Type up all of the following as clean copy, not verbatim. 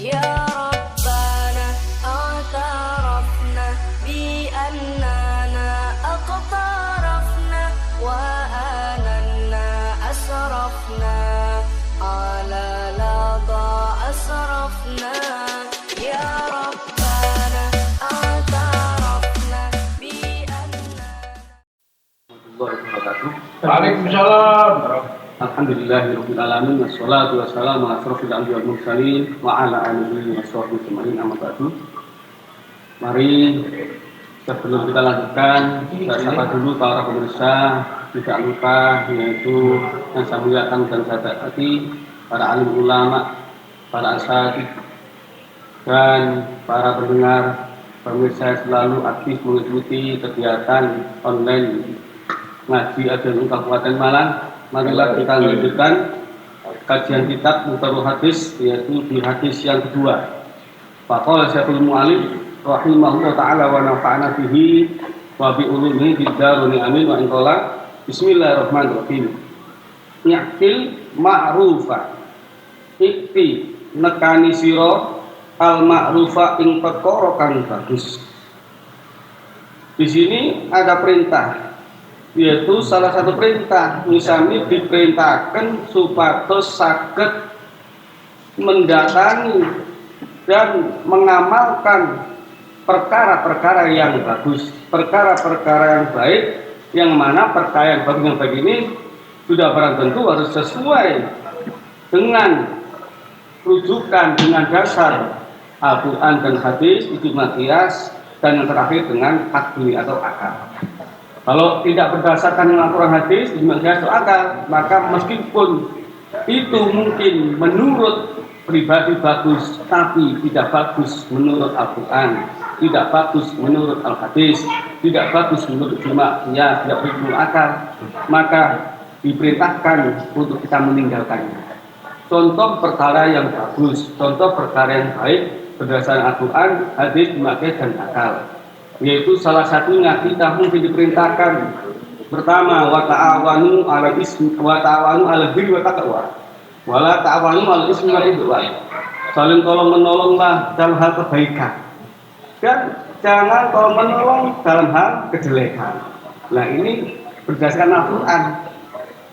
Ya Rabbana a'tarafna bi annana aqtarafna wa ananna asrafna ala lada asrafna. Ya Rabbana a'tarafna bi annana. Waalaikumsalam. Alhamdulillahirabbil alamin wassalatu wassalamu ala asrofil anbiya'i wal mursalin wa ala alihi washabbihi ajmain amma ba'du. Mari sebelum kita lanjutkan, kita sapa dulu para pemirsa, tidak lupa yaitu yang saya muliakan dan saya hormati para alim ulama, para asatidz dan para pendengar pemirsa yang selalu aktif mengikuti kegiatan online ngaji Al-Jami Kabupaten Malang. Marilah kita lanjutkan kajian kitab Mukhtasarul Hadis, yaitu di hadis yang kedua. Faqala Syekhul Mu'allif rahimahullah ta'ala wa nafa'ana bihi wa bi ulumihi fid daruni amin wa inqala. Bismillahirrahmanirrahim. Ya'til ma'rufa ikti nekani sira al ma'rufa ing perkara kang bagus. Di sini ada perintah, yaitu salah satu perintah misami diperintahkan supados saged mendatangi dan mengamalkan perkara-perkara yang bagus, perkara-perkara yang baik, yang mana perkara yang baik ini sudah barang tentu harus sesuai dengan rujukan, dengan dasar Al-Quran dan hadis, ijma' qiyas, dan yang terakhir dengan akli atau akal. Kalau tidak berdasarkan dengan Al-Quran hadis, ijma' qiyas atau akal, maka meskipun itu mungkin menurut pribadi bagus, tapi tidak bagus menurut Al-Quran, tidak bagus menurut Al-Hadis, tidak bagus menurut ijma' qiyas, tidak bagus menurut akal, maka diperintahkan untuk kita meninggalkannya. Contoh perkara yang bagus, contoh perkara yang baik berdasarkan Al-Quran, hadis, ijma' qiyas dan akal. Yaitu salah satunya kita mungkin diperintahkan pertama wa ta'awanu 'alal ismi wa ta'awanu 'alal birri wa taqwa wa la ta'awanu 'alal ismi wal 'udwan. Saling tolong menolonglah dalam hal kebaikan dan jangan tolong menolong dalam hal kejelekan. Nah, ini berdasarkan Al-Quran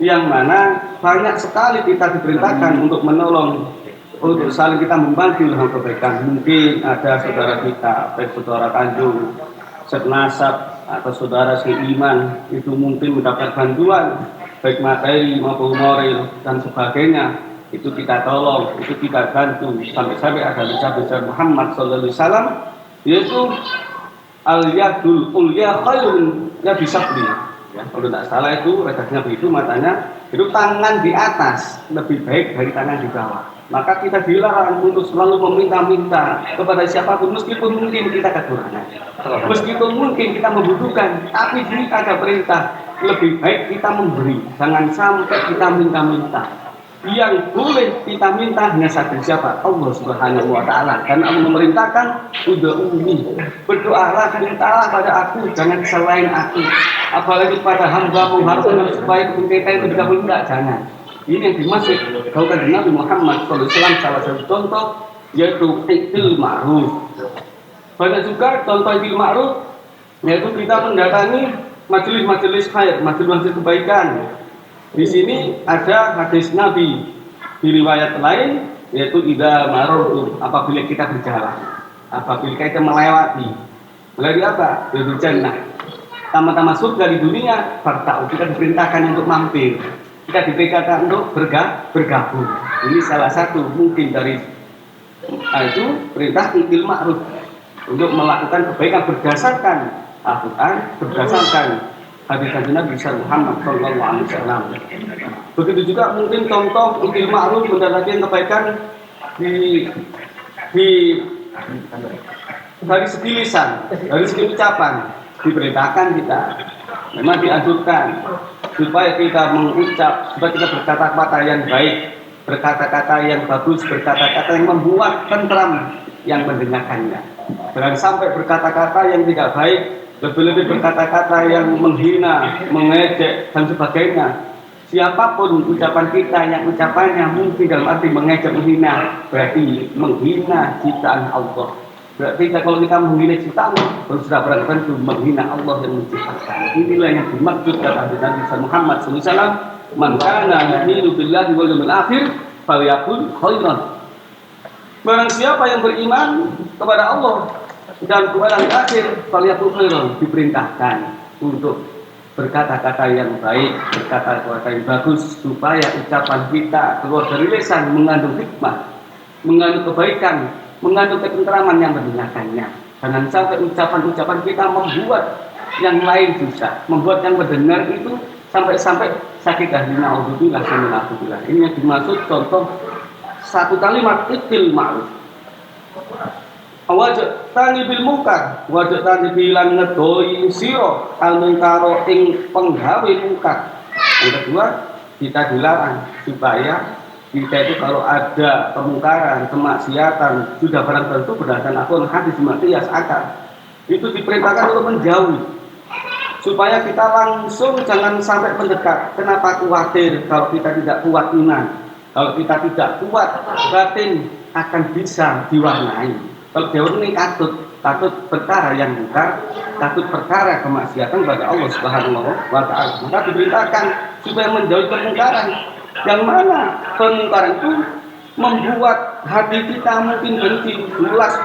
yang mana banyak sekali kita diperintahkan untuk menolong, untuk saling kita membantu dalam kebaikan. Mungkin ada saudara kita, baik saudara kandung, senasab atau saudara seiman, itu mungkin mendapat bantuan baik materi maupun moral dan sebagainya, itu kita tolong, itu kita bantu. Sampai-sampai ada ucapan Muhammad sallallahu alaihi wasallam, yaitu al-yadul ulya khairun ya bisabri. Ya, kalau tidak salah itu redaksinya begitu, matanya itu tangan di atas lebih baik dari tangan di bawah. Maka kita dilarang untuk selalu meminta-minta kepada siapapun, meskipun mungkin kita kekurangan, meskipun mungkin kita membutuhkan, tapi jika ada perintah lebih baik kita memberi, jangan sampai kita minta-minta. Yang boleh kita minta hanya satu, siapa? Allah Subhanahu wa Ta'ala. Karena Allah memerintahkan ud'uuni, berdoalah, mintalah pada aku, jangan selain aku. Apalagi pada hamba-Mu harus supaya kita itu dikabul, enggak, jangan. Ini yang dimaksud kalau kan Nabi Muhammad SAW, salah satu contoh yaitu fi'il ma'ruf. Banyak juga contoh fi'il ma'ruf, yaitu kita mendatangi majelis-majelis khair, majelis-majelis kebaikan. Di sini ada hadis Nabi di riwayat lain, yaitu idza marartum, apabila kita berjalan, apabila kita melewati apa? Yaitu jannah, taman-taman surga di dunia, farta'u, kita diperintahkan untuk mampir, kita diperintahkan untuk bergabung. Ini salah satu mungkin dari itu perintah fi'il ma'ruf, untuk melakukan kebaikan berdasarkan Al-Quran, berdasarkan hadis Nabi Muhammad sallallahu alaihi wasallam. Begitu juga mungkin contoh fi'il ma'ruf mendatangkan kebaikan dari segi lisan, dari segi ucapan, diperintahkan kita, memang dianjurkan supaya kita mengucap, supaya kita berkata-kata yang baik, berkata-kata yang bagus, berkata-kata yang membuat tentram yang mendengarkannya. Jangan sampai berkata-kata yang tidak baik, lebih-lebih berkata-kata yang menghina, mengejek dan sebagainya. siapapun ucapan kita yang ucapannya mungkin dalam arti mengejek menghina, berarti menghina ciptaan Allah. Berarti kalau kita menghina ciptaan Allah, sudah barang tentu menghina Allah yang menciptakan. Inilah yang dimaksud kata Nabi Muhammad SAW, "Man kana yu'minu billahi wal yawmil akhir falyaqul khairan." Barang siapa yang beriman kepada Allah dan kepada hari akhir, falyaqul khairan, diperintahkan untuk berkata-kata yang baik, berkata-kata yang bagus, supaya ucapan kita keluar dari lisan mengandung hikmah, mengandung kebaikan, mengandung ketentraman yang mendengarkannya. Jangan sampai ucapan-ucapan kita membuat yang lain susah, membuat yang mendengar itu sampai-sampai sakit hati. Naudzubillah, naudzubillah. Ini yang dimaksud contoh satu kalimat ikil ma'ruf. Wajah tani bil mungkar, wajah tani bilan ngedoi siro al mungkaro ing penggawe mungkar. Yang kedua, kita dilarang supaya kita itu kalau ada kemungkaran, kemaksiatan, sudah barang tentu berdasarkan akun hadis matias akal, itu diperintahkan untuk menjauhi, supaya kita langsung jangan sampai mendekat. Kenapa khawatir? Kalau kita tidak kuat iman, kalau kita tidak kuat batin, akan bisa diwarnai. Kalau jauh ini takut perkara yang mungkar, takut perkara kemaksiatan pada Allah Subhanahu wa Ta'ala. Maka diberitakan supaya menjauhi kemungkaran. Yang mana kemungkaran itu membuat hati kita mungkin benci, luas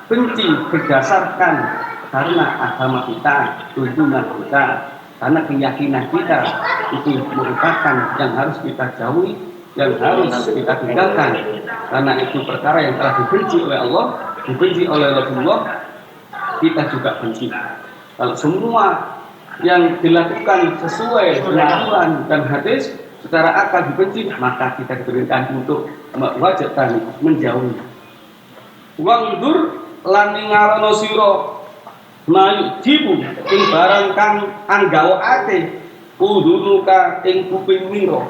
benci berdasarkan karena agama kita, tuntunan kita, karena keyakinan kita itu merupakan yang harus kita jauhi, yang harus kita tinggalkan, karena itu perkara yang telah dibenci oleh Allah, dibenci oleh Rasulullah, kita juga benci. Kalau semua yang dilakukan sesuai dengan aturan dan hadis secara akal dibenci, maka kita diperintahkan untuk wajibkan menjauhi. Wangdur lan ningarono sira mayu jibu ing barang kang anggawake udunuka ing kuping mira.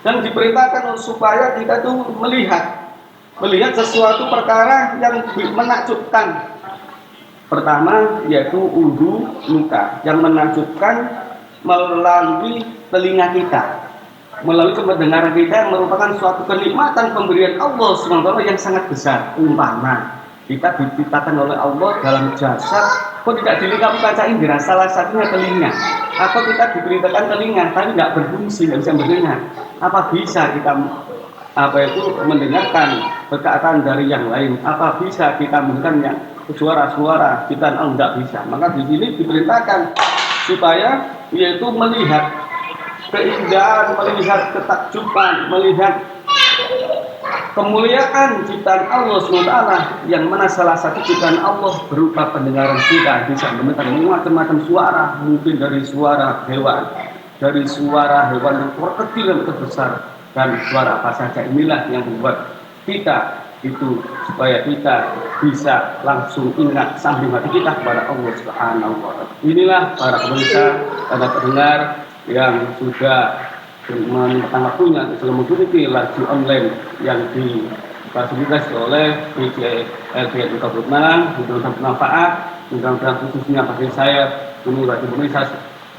Dan diperintahkan supaya kita tuh melihat sesuatu perkara yang menakjubkan. Pertama yaitu udu muka, yang menakjubkan melalui telinga kita, melalui pendengaran kita, yang merupakan suatu kenikmatan pemberian Allah SWT yang sangat besar. Umpama kita diciptakan oleh Allah dalam jasad, kok tidak dilengkapi kaca indera, salah satunya telinga. Atau kita diberitakan telinga, tapi nggak berfungsi, nggak bisa mendengar. Apa bisa kita mendengarkan perkataan dari yang lain? Apa bisa kita mendengarnya suara-suara kita? Nggak bisa. Maka di sini diperintahkan supaya yaitu melihat keindahan, melihat ketakjuban, melihat kemuliaan ciptaan Allah SWT, yang mana salah satu ciptaan Allah berupa pendengaran kita, bisa mendengar macam-macam suara, mungkin dari suara hewan, dari suara hewan yang terkecil dan terbesar, dan suara apa saja. Inilah yang membuat kita itu supaya kita bisa langsung ingat sambung hati kita kepada Allah Subhanahu wa Ta'ala. Inilah para pemirsa, para pendengar yang sudah menyempatkan waktunya untuk mengikuti laju online yang difasilitasi oleh PJLBN Kabupaten Malang. Mudah-mudahan bermanfaat, mudah-mudahan khususnya bagi saya, menurut Indonesia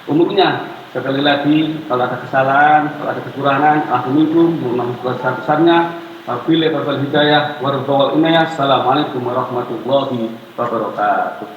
umumnya. Sekali lagi, kalau ada kesalahan, kalau ada kekurangan, alhamdulillah, mohon besar-besarnya. Wabillahi taufiq wal hidayah, warahmatullahi wabarakatuh. Assalamualaikum warahmatullahi wabarakatuh.